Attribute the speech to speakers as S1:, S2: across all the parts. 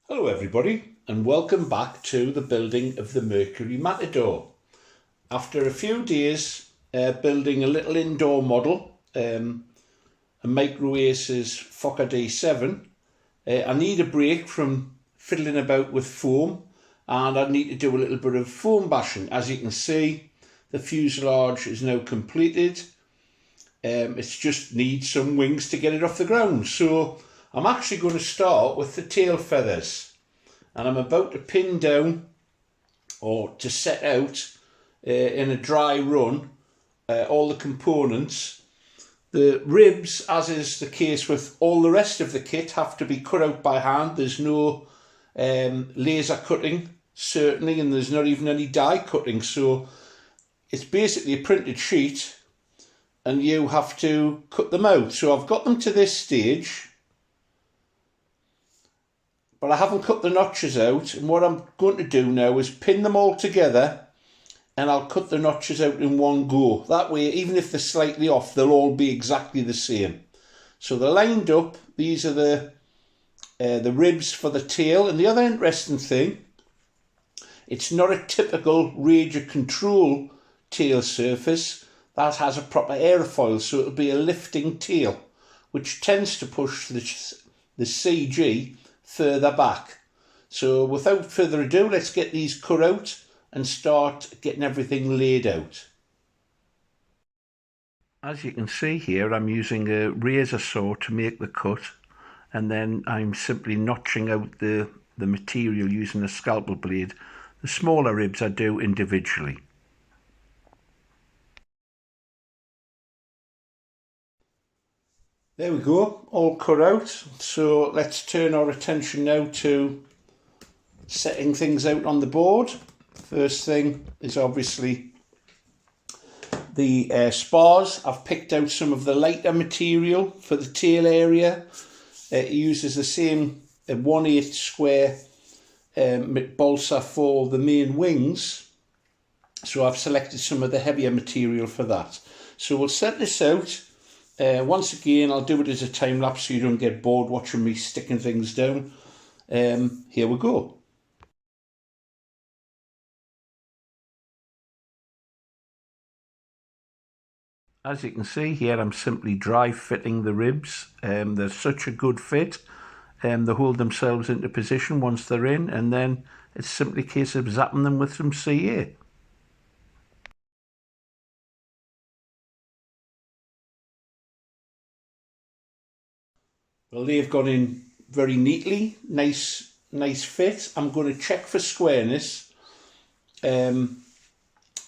S1: Hello everybody and welcome back to the building of the Mercury Matador. After a few days building a little indoor model, a Microace's Fokker D7, I need a break from fiddling about with foam and I need to do a little bit of foam bashing. As you can see, the fuselage is now completed. It just needs some wings to get it off the ground. So I'm actually going to start with the tail feathers. And I'm about to pin down or to set out in a dry run all the components. The ribs, as is the case with all the rest of the kit, have to be cut out by hand. There's no laser cutting, certainly, and there's not even any die cutting. So it's basically a printed sheet and you have to cut them out. So I've got them to this stage, but I haven't cut the notches out, and what I'm going to do now is pin them all together and I'll cut the notches out in one go. That way, even if they're slightly off, they'll all be exactly the same. So they're lined up. These are the ribs for the tail. And the other interesting thing, it's not a typical Ranger Control tail surface. That has a proper airfoil, so it'll be a lifting tail, which tends to push the CG further back. So without further ado, let's get these cut out and start getting everything laid out. As you can see here, I'm using a razor saw to make the cut, and then I'm simply notching out the material using a scalpel blade. The smaller ribs I do individually. There we go, all cut out. So let's turn our attention now to setting things out on the board. First thing is obviously the spars. I've picked out some of the lighter material for the tail area. It uses the same 1/8 square balsa for the main wings. So I've selected some of the heavier material for that. So we'll set this out. Once again, I'll do it as a time lapse so you don't get bored watching me sticking things down. Here we go. As you can see here, I'm simply dry fitting the ribs. They're such a good fit. They hold themselves into position once they're in, and then it's simply a case of zapping them with some CA. Well, they've gone in very neatly, nice fit. I'm going to check for squareness, and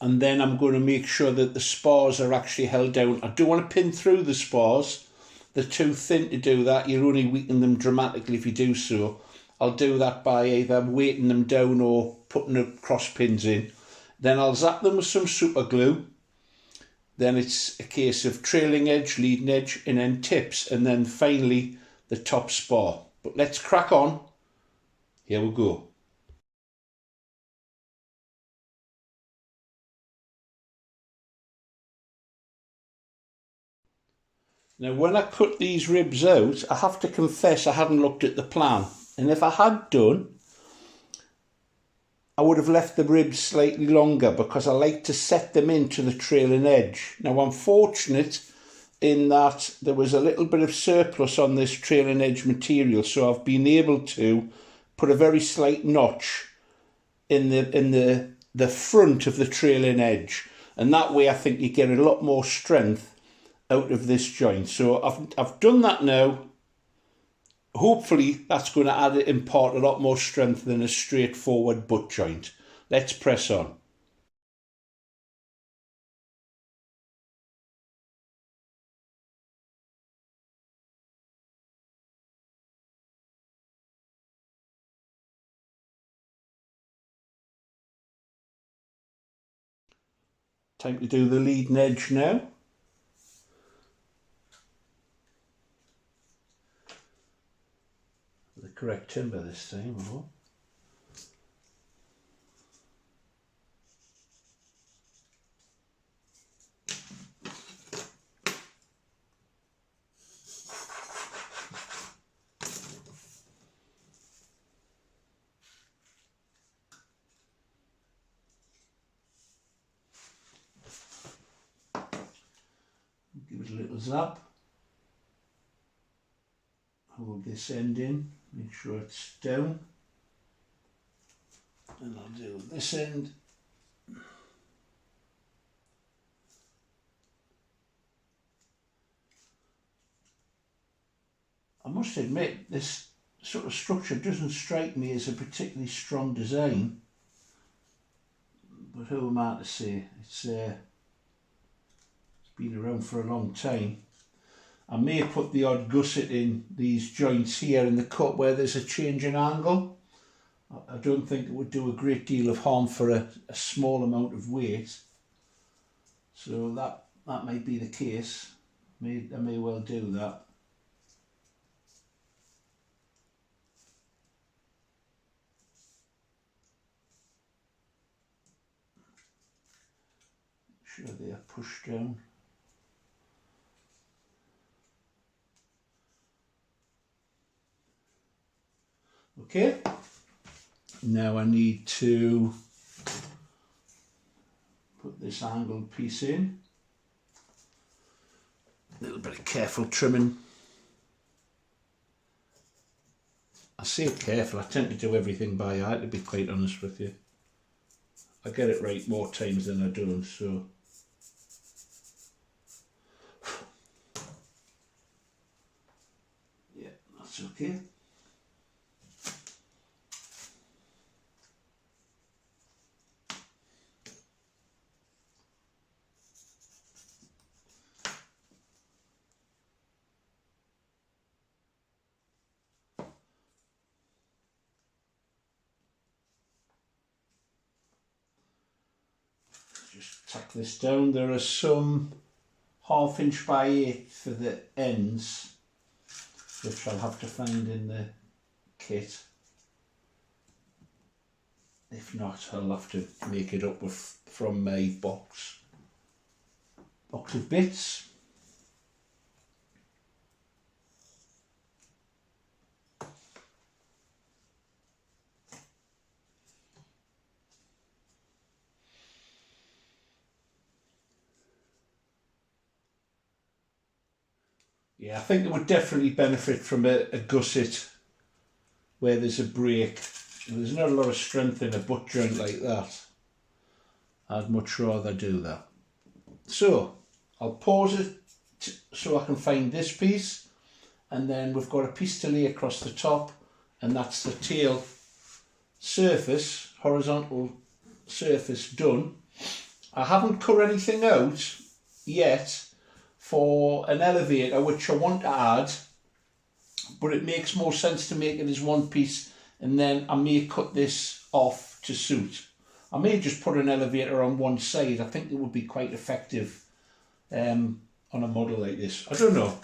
S1: then I'm going to make sure that the spars are actually held down. I don't want to pin through the spars. They're too thin to do that. You'll only weaken them dramatically if you do so. I'll do that by either weighting them down or putting the cross pins in. Then I'll zap them with some super glue. Then it's a case of trailing edge, leading edge, and then tips, and then finally the top spar. But let's crack on. Here we go. Now when I cut these ribs out, I have to confess I hadn't looked at the plan. And if I had done, I would have left the ribs slightly longer because I like to set them into the trailing edge. Now I'm fortunate in that there was a little bit of surplus on this trailing edge material, so I've been able to put a very slight notch in the front of the trailing edge, and that way I think you get a lot more strength out of this joint. So I've done that now. Hopefully that's going to impart a lot more strength than a straightforward butt joint. Let's press on. Time to do the leading edge now. The correct timber this time, oh. little zap. Hold this end in, make sure it's down. And I'll do this end. I must admit, this sort of structure doesn't strike me as a particularly strong design. But who am I to say? It's been around for a long time. I may put the odd gusset in these joints here in the cut where there's a change in angle. I don't think it would do a great deal of harm for a small amount of weight. So that might be the case. I may well do that. Make sure they are pushed down. Okay, now I need to put this angled piece in. A little bit of careful trimming. I say careful, I tend to do everything by eye, to be quite honest with you. I get it right more times than I don't, so. Yeah, that's okay. Just tack this down. There are some 1/2 inch by 8 for the ends, which I'll have to find in the kit. If not, I'll have to make it up from my box of bits. Yeah, I think it would definitely benefit from a gusset where there's a break. There's not a lot of strength in a butt joint like that. I'd much rather do that. So I'll pause it so I can find this piece, and then we've got a piece to lay across the top, and that's the tail surface, horizontal surface done. I haven't cut anything out yet for an elevator which I want to add, but it makes more sense to make it as one piece, and then I may cut this off to suit. I may just put an elevator on one side. I think it would be quite effective on a model like this. I don't know,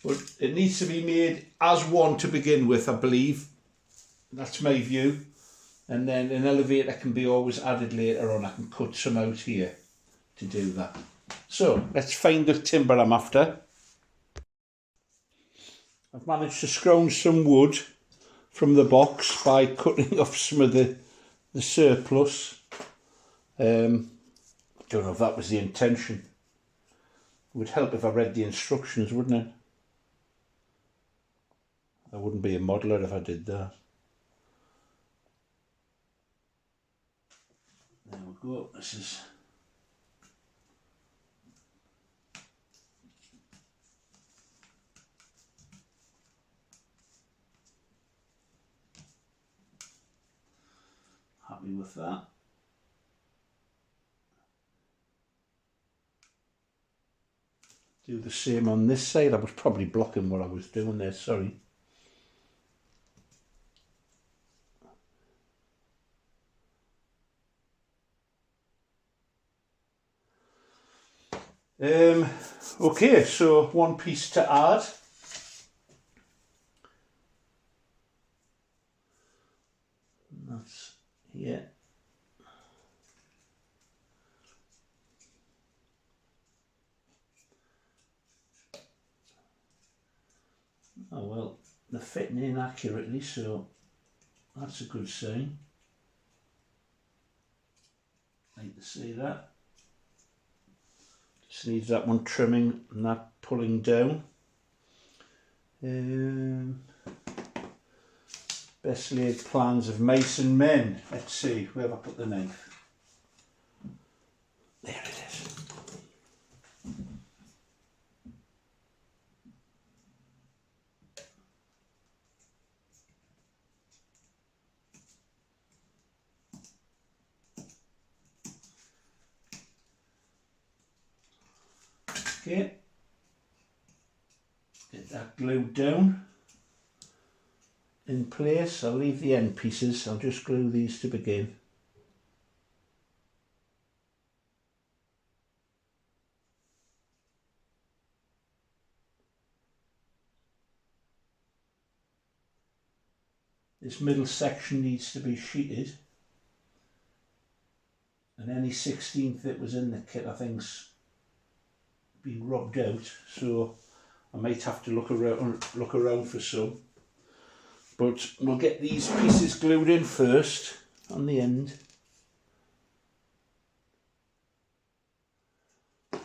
S1: but it needs to be made as one to begin with, I believe. That's my view. And then an elevator can be always added later on. I can cut some out here to do that. So let's find the timber I'm after. I've managed to scrounge some wood from the box by cutting off some of the surplus. Don't know if that was the intention. It would help if I read the instructions, wouldn't it? I wouldn't be a modeller if I did that. There we go. This is happy with that. Do the same on this side. I was probably blocking what I was doing there, sorry. Okay, so one piece to add. That's here. Oh well, they're fitting in accurately, so that's a good sign. Like to see that. Just needs that one trimming and that pulling down. Best laid plans of mice and men. Let's see, where have I put the knife? There it is. Okay, get that glued down in place. I'll leave the end pieces, I'll just glue these to begin. This middle section needs to be sheeted, and any 16th that was in the kit I think's been rubbed out, so I might have to look around for some. But we'll get these pieces glued in first on the end. I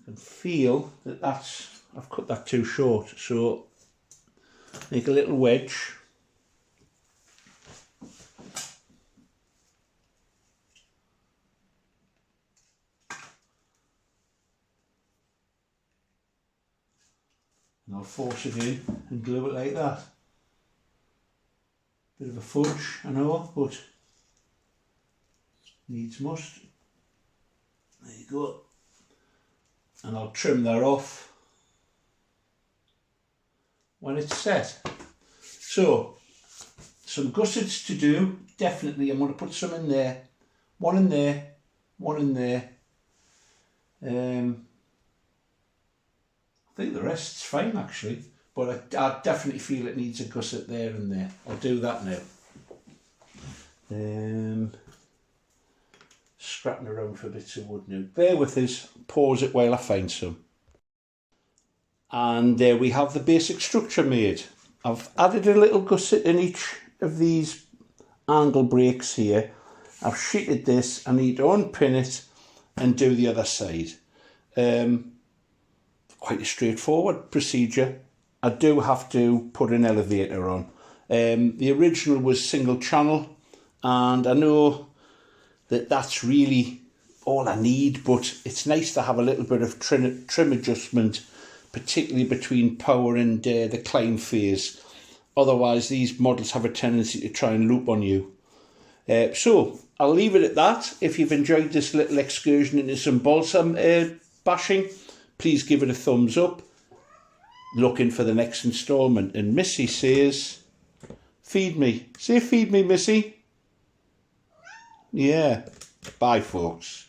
S1: can feel that I've cut that too short, so make a little wedge. And I'll force it in and glue it like that. Bit of a fudge, I know, but needs must. There you go. And I'll trim that off when it's set. So, some gussets to do, definitely. I'm going to put some in there, one in there, one in there. I think the rest's fine actually, but I definitely feel it needs a gusset there and there. I'll do that now. Scrapping around for bits of wood now. Bear with us, pause it while I find some. And there we have the basic structure made. I've added a little gusset in each of these angle breaks here. I've sheeted this, I need to unpin it and do the other side. Quite a straightforward procedure. I do have to put an elevator on. The original was single channel, and I know that that's really all I need, but it's nice to have a little bit of trim adjustment, particularly between power and the climb phase. Otherwise these models have a tendency to try and loop on you. So I'll leave it at that. If you've enjoyed this little excursion into some balsam bashing, please give it a thumbs up. Looking for the next instalment. And Missy says, feed me. Say feed me, Missy. Yeah. Bye, folks.